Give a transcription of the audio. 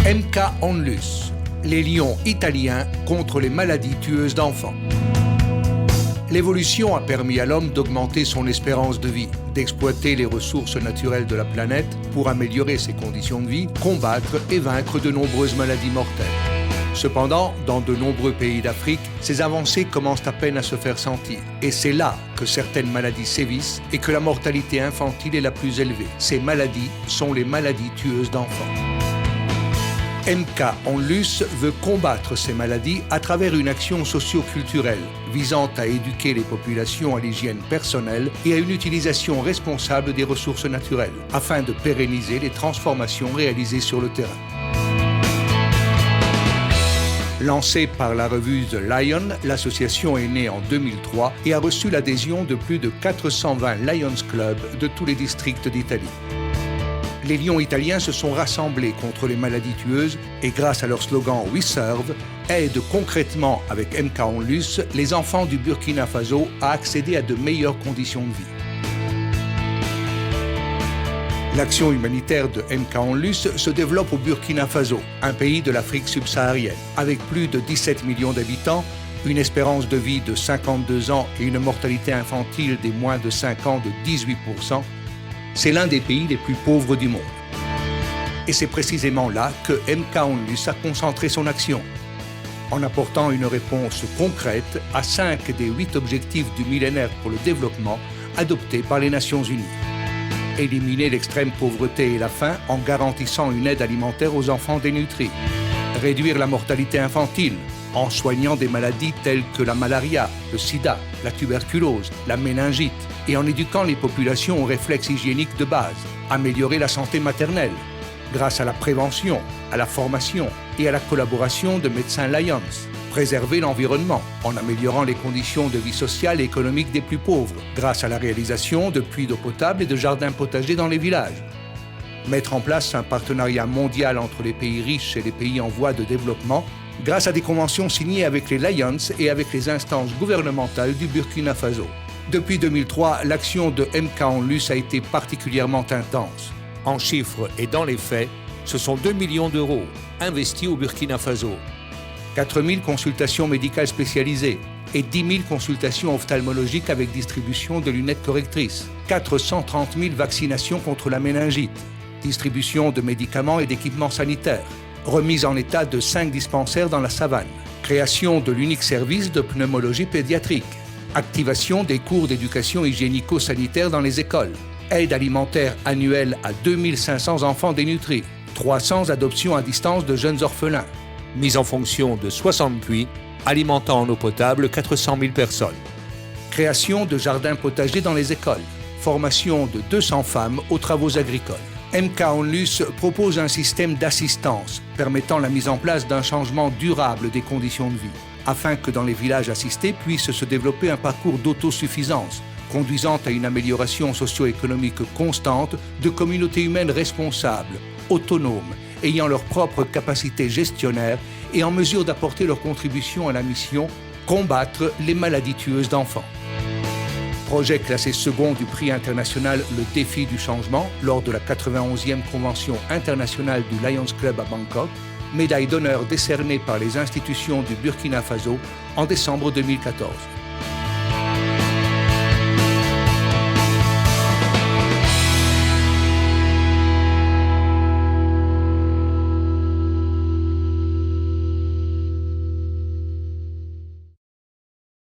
MK Onlus, les lions italiens contre les maladies tueuses d'enfants. L'évolution a permis à l'homme d'augmenter son espérance de vie, d'exploiter les ressources naturelles de la planète pour améliorer ses conditions de vie, combattre et vaincre de nombreuses maladies mortelles. Cependant, dans de nombreux pays d'Afrique, ces avancées commencent à peine à se faire sentir. Et c'est là que certaines maladies sévissent et que la mortalité infantile est la plus élevée. Ces maladies sont les maladies tueuses d'enfants. MK Onlus veut combattre ces maladies à travers une action socio-culturelle visant à éduquer les populations à l'hygiène personnelle et à une utilisation responsable des ressources naturelles, afin de pérenniser les transformations réalisées sur le terrain. Lancée par la revue The Lion, l'association est née en 2003 et a reçu l'adhésion de plus de 420 Lions Club de tous les districts d'Italie. Les lions italiens se sont rassemblés contre les maladies tueuses et grâce à leur slogan « We Serve », aident concrètement avec MK Onlus les enfants du Burkina Faso à accéder à de meilleures conditions de vie. L'action humanitaire de MK Onlus se développe au Burkina Faso, un pays de l'Afrique subsaharienne. Avec plus de 17 millions d'habitants, une espérance de vie de 52 ans et une mortalité infantile des moins de 5 ans de 18%, c'est l'un des pays les plus pauvres du monde. Et c'est précisément là que MK Onlus a concentré son action, en apportant une réponse concrète à 5 des 8 objectifs du millénaire pour le développement adoptés par les Nations Unies. Éliminer l'extrême pauvreté et la faim en garantissant une aide alimentaire aux enfants dénutris. Réduire la mortalité infantile en soignant des maladies telles que la malaria, le sida, la tuberculose, la méningite et en éduquant les populations aux réflexes hygiéniques de base. Améliorer la santé maternelle grâce à la prévention, à la formation et à la collaboration de médecins Lions. Préserver l'environnement en améliorant les conditions de vie sociale et économique des plus pauvres grâce à la réalisation de puits d'eau potable et de jardins potagers dans les villages. Mettre en place un partenariat mondial entre les pays riches et les pays en voie de développement grâce à des conventions signées avec les Lions et avec les instances gouvernementales du Burkina Faso. Depuis 2003, l'action de MK Onlus a été particulièrement intense. En chiffres et dans les faits, ce sont 2 millions d'euros investis au Burkina Faso. 4 000 consultations médicales spécialisées et 10 000 consultations ophtalmologiques avec distribution de lunettes correctrices. 430 000 vaccinations contre la méningite. Distribution de médicaments et d'équipements sanitaires. Remise en état de 5 dispensaires dans la savane. Création de l'unique service de pneumologie pédiatrique. Activation des cours d'éducation hygiénico-sanitaire dans les écoles. Aide alimentaire annuelle à 2500 enfants dénutris. 300 adoptions à distance de jeunes orphelins. Mise en fonction de 60 puits, alimentant en eau potable 400 000 personnes. Création de jardins potagers dans les écoles. Formation de 200 femmes aux travaux agricoles. MK Onlus propose un système d'assistance permettant la mise en place d'un changement durable des conditions de vie, afin que dans les villages assistés puisse se développer un parcours d'autosuffisance, conduisant à une amélioration socio-économique constante de communautés humaines responsables, autonomes, ayant leurs propres capacités gestionnaires et en mesure d'apporter leur contribution à la mission « Combattre les maladies tueuses d'enfants ». Projet classé second du prix international Le Défi du Changement lors de la 91e Convention internationale du Lions Club à Bangkok, médaille d'honneur décernée par les institutions du Burkina Faso en décembre 2014.